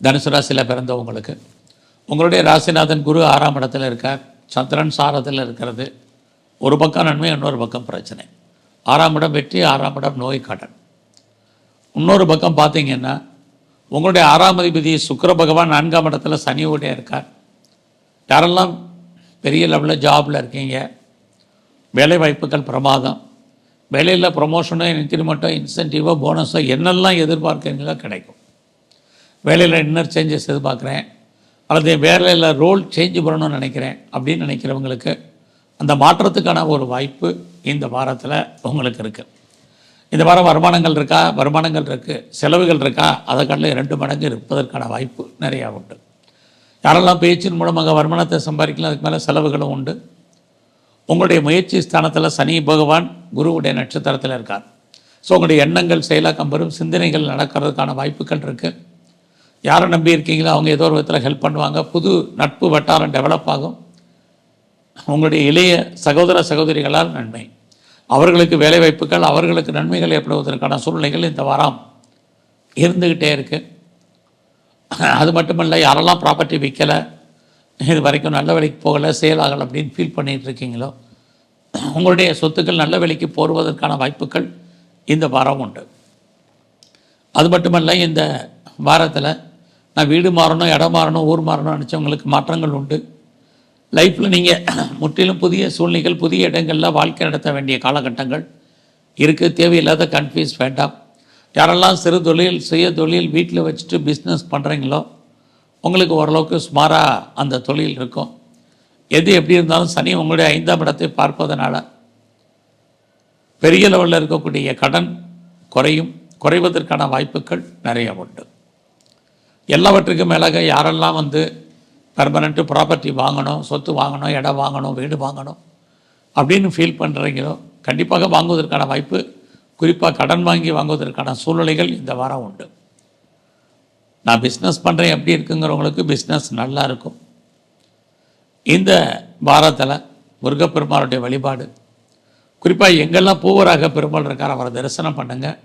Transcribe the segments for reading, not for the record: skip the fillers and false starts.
தனுசு ராசியில் பிறந்தவங்களுக்கு உங்களுடைய ராசிநாதன் குரு 6ஆம் இடத்துல இருக்கார். சந்திரன் சாரத்தில் இருக்கிறது. ஒரு பக்கம் நன்மை, இன்னொரு பக்கம் பிரச்சனை. 6ஆம் இடம் வெற்றி, 6ஆம் இடம் நோய் கடன். இன்னொரு பக்கம் பார்த்தீங்கன்னா உங்களுடைய 6ஆம் அதிபதி சுக்கிர பகவான் 4ஆம் இடத்துல சனியோட இருக்கார். யாரெல்லாம் பெரிய லெவலில் ஜாபில் இருக்கீங்க, வேலை வாய்ப்புகள் பிரமாதம், வேலையில் ப்ரொமோஷனோ இன்க்ரிமெண்ட்டோ இன்சென்டிவோ போனஸோ என்னெல்லாம் எதிர்பார்க்குறீங்களோ கிடைக்கும். வேலையில் இன்னர் சேஞ்சஸ் எதிர்பார்க்குறேன், அல்லது வேலையில் ரோல் சேஞ்ச் பண்ணணும்னு நினைக்கிறேன் அப்படின்னு நினைக்கிறவங்களுக்கு அந்த மாற்றத்துக்கான ஒரு வாய்ப்பு இந்த வாரத்தில் உங்களுக்கு இருக்குது. இந்த வாரம் வருமானங்கள் இருக்கா? வருமானங்கள் இருக்குது. செலவுகள் இருக்கா? அதை காட்டில் 2 மடங்கு இருப்பதற்கான வாய்ப்பு நிறையா உண்டு. யாரெல்லாம் பேச்சின் மூலமாக வருமானத்தை சம்பாதிக்கலாம், அதுக்கு மேலே செலவுகளும் உண்டு. உங்களுடைய முயற்சி ஸ்தானத்தில் சனி பகவான் குருவுடைய நட்சத்திரத்தில் இருக்கார். ஸோ உங்களுடைய எண்ணங்கள் செயலாக்கம் வரும், சிந்தனைகள் நடக்கிறதுக்கான வாய்ப்புகள் இருக்குது. யாரை நம்பி இருக்கீங்களோ அவங்க ஏதோ ஒரு விதத்தில் ஹெல்ப் பண்ணுவாங்க. புது நட்பு வட்டாரம் டெவலப் ஆகும். உங்களுடைய இளைய சகோதர சகோதரிகளால் நன்மை, அவர்களுக்கு வேலைவாய்ப்புகள், அவர்களுக்கு நன்மைகள் ஏற்படுவதற்கான சூழ்நிலைகள் இந்த வாரம் இருந்துக்கிட்டே இருக்குது. அது மட்டுமல்ல, யாரெல்லாம் ப்ராப்பர்ட்டி விற்கலை, இது வரைக்கும் நல்ல விலைக்கு போகலை, சேல் ஆகலை அப்படின்னு ஃபீல் பண்ணிகிட்டு இருக்கீங்களோ உங்களுடைய சொத்துக்கள் நல்ல விலைக்கு போடுவதற்கான வாய்ப்புகள் இந்த வாரம் உண்டு. அது மட்டுமல்ல, இந்த வாரத்தில் நான் வீடு மாறணும், இடம் மாறணும், ஊர் மாறணும்னு நினச்சவங்களுக்கு மாற்றங்கள் உண்டு. லைஃப்பில் நீங்கள் முற்றிலும் புதிய சூழ்நிலைகள், புதிய இடங்களில் வாழ்க்கை நடத்த வேண்டிய காலகட்டங்கள் இருக்குது. தேவையில்லாத கன்ஃபியூஸ் வேண்டாம். யாரெல்லாம் சிறு தொழில், சுய தொழில் வீட்டில் வச்சுட்டு பிஸ்னஸ் பண்ணுறீங்களோ உங்களுக்கு ஓரளவுக்கு சுமாராக அந்த தொழில் இருக்கும். எது எப்படி இருந்தாலும் சனி உங்களுடைய 5ஆம் இடத்தை பார்ப்பதனால பெரிய லெவலில் இருக்கக்கூடிய கடன் குறைவதற்கான வாய்ப்புகள் நிறைய உண்டு. எல்லாவற்றுக்கும் மேலாக யாரெல்லாம் பெர்மனண்ட்டு ப்ராப்பர்ட்டி வாங்கணும், சொத்து வாங்கணும், இடம் வாங்கணும், வீடு வாங்கணும் அப்படின்னு ஃபீல் பண்ணுறீங்களோ கண்டிப்பாக வாங்குவதற்கான வாய்ப்பு, குறிப்பாக கடன் வாங்கி வாங்குவதற்கான சூழ்நிலைகள் இந்த வாரம் உண்டு. நான் பிஸ்னஸ் பண்ணுறேன் எப்படி இருக்குங்கிறவங்களுக்கு பிஸ்னஸ் நல்லா இருக்கும். இந்த வாரத்தில் முருகப்பெருமானுடைய வழிபாடு, குறிப்பாக எங்கெல்லாம் பூவராக பெருமாள் இருக்கார் அவரை தரிசனம் பண்ணுங்கள்.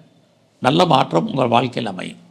நல்ல மாற்றம் உங்கள் வாழ்க்கையில் அமையும்.